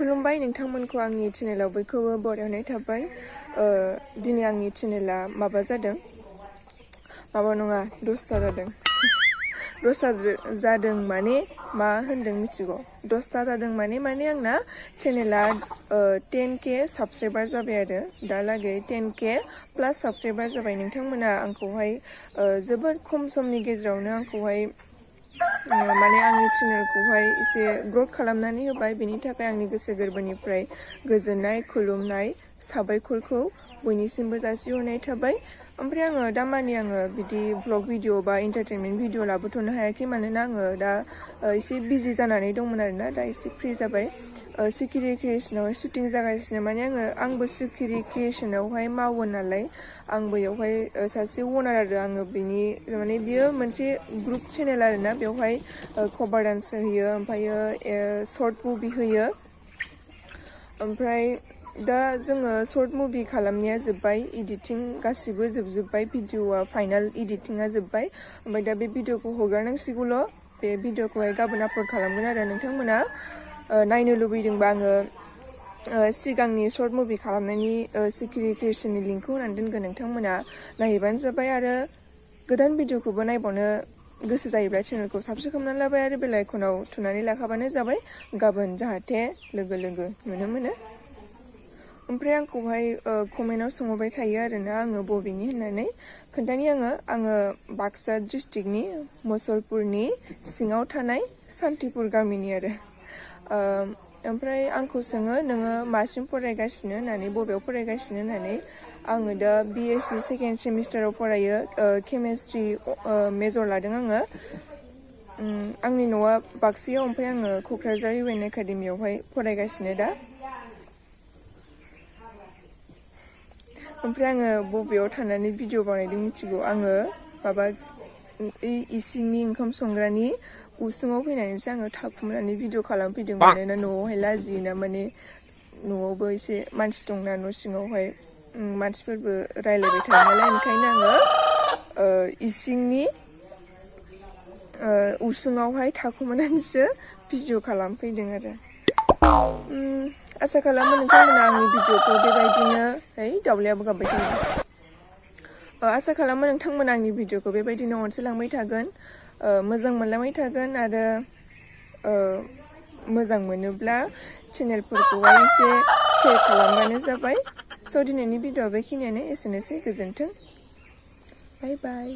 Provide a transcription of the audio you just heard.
खुलुमबाय नोंथांमोनखौ आंनि चेनेलाव बयखौबो बरायनाय थाबाय। दिनै आंनि चेनेला माबा जादों, माबा नङा दसथा जादों। दसथा जादों माने मा होनदों मिथिगौ? दसथा जादों माने आंना चेनेला 10K साबस्क्राइबार जाबाय आरो दालागै 10K प्लास साबस्क्राइबार जाबाय। नोंथांमोना आंखौहाय जोबोद खम समनि गेजेरावनो आंखौहाय माने आंनि चेनेलखौहाय एसे ग्रथ खालामनानै होबाय। बेनि थाखाय आंनि गोसो गोरबोनिफ्राय गोजोननाय खुलुमनाय साबायखरखौ बयनिसिमबो जासिहरनाय थाबाय। ओमफ्राय दामानि बिदि व्लग भिडिअ बा एन्टारटेनमेन्ट भिडिअ लाबोथ'नो हायाखै, मानोना दा एसे बिजि जानानै दंमोन आरोना, दा एसे फ्रि जाबाय। चिकिरि क्रिएशनावहाय शुटिं जागासिनो, माने आंबो चिकिरि क्रिएशनावहाय मावो नालाय, आंबो बेयावहाय सासे अनार आरो बिनि माने बियो मोनसे ग्रुप चेनेल आरोना, बेवहाय कभार डान्स होयो, ओमफ्रायो शर्ट मुभि होयो। ओमफ्राय दा जोङो शर्ट मुभि खालामनाया जोब्बाय, इडिटिं गासिबो जोबजोब्बाय, भिडिअआ फाइनाल इडिटिंआ जोब्बाय। ओमफ्राय दा बे भिडिअखौ हगारनांसिगौल'। बे भिडिअखौहाय गाबोन आपल'ड खालामगोन आरो नोंथांमोना नायनो लुबैदोंबा सिगांनि शर्ट मुभि खालामनायनि चिकिरि क्रिएशननि लिंकखौ होनानै दोनगोन, नोंथांमोना नायहैबानो जाबाय। आरो गोदान भिडिअखौबो नायबावनो गोसो जायोब्ला चेनेलखौ साबस्क्राइब खालामनानै लाबाय आरो बेल आइकनाव थुनानै लाखाबानो जाबाय, गाबोन जाहाथे लोगो नुनो मोनो। ओमफ्राय आंखौहाय कमेन्टआव सोंहरबाय थायो आरोना आङो बबेनि होननानै। खोन्थानि आङो बाक्सा डिस्ट्रिक्टनि मुसलपुरनि सिङाव थानाय सान्तिपुर गामिनि आरो। ओमफ्राय आंखौ सोङो नोङो मासिम फरायगासिनो होननानै, बबेयाव फरायगासिनो होननानै। आङो दा BSc सेकेन्ड सेमिस्टाराव फरायो, केमेस्ट्रि मेजर लादों आङो। आंनि न'आ बाक्सायाव, ओमफ्राय आङो क'क्राझार UN एकाडेमियावहाय फरायगासिनो दा। ओमफ्राय आङो बबेयाव थानानै भिडिअ बानायदों मिथिगौ? आङो माबा इसिंनि ओंखाम संग्रानि उसुङाव फैनानैसो आङो थाखुमानानै भिडिअ खालामफैदों, मानोना न'आवहाय लाजियोना, माने न'आवबो एसे मानसि दंना, न' सिङावहाय मानसिफोरबो रायलायबाय थायो नालाय, ओंखायनो आङो इसिंनि उसुङावहाय थाखुमानानैसो भिडिअ खालामफैदों आरो। आसा खालामो नोंथांमोना आंनि भिडिअखौ बेबायदिनो दाउलायाबो गाबबाय थायो। आसा खालामो नोंथांमोना आंनि भिडिअखौ बेबायदिनो अनसायलांबाय थागोन, मोजां मोनलांबाय थागोन। आरो मोजां मोनोब्ला चेनेलफोरखौहाय एसे शेयार खालामबानो जाबाय। स' दिनैनि भिडिअआ बेखिनियानो, एसेनोसै, गोजोन्थों, बाय बाय।